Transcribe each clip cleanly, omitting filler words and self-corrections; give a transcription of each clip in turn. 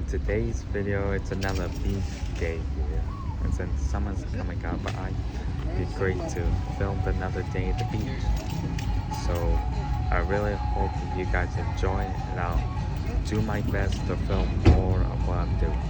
today's video, it's another beach day here. And since summer's coming up, it'd be great to film another day at the beach. So I really hope you guys enjoy, and I'll do my best to film more of what I'm doing.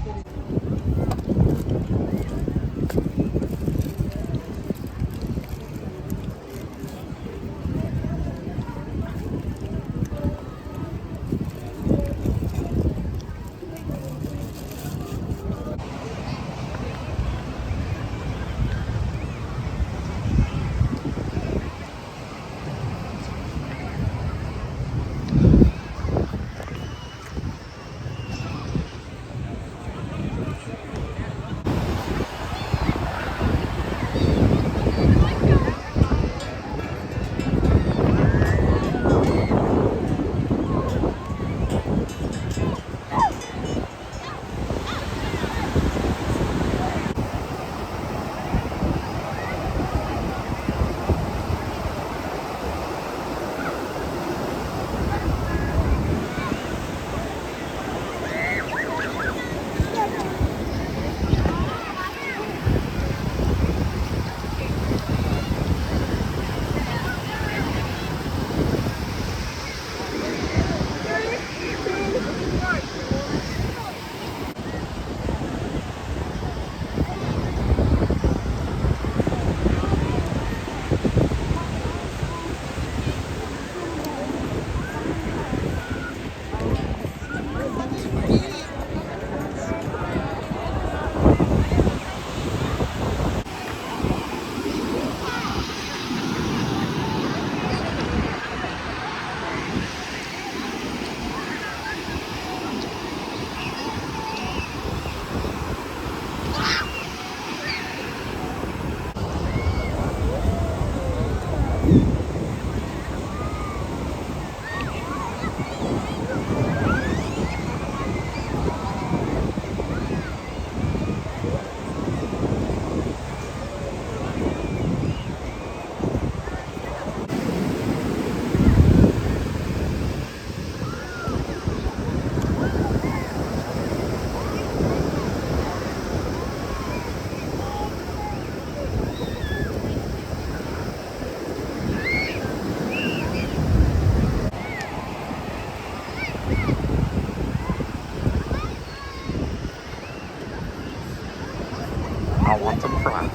I want some fries.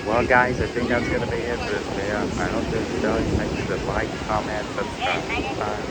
Well guys, I think that's gonna be it for this video. I hope this video. Make sure to like, comment, subscribe. Bye.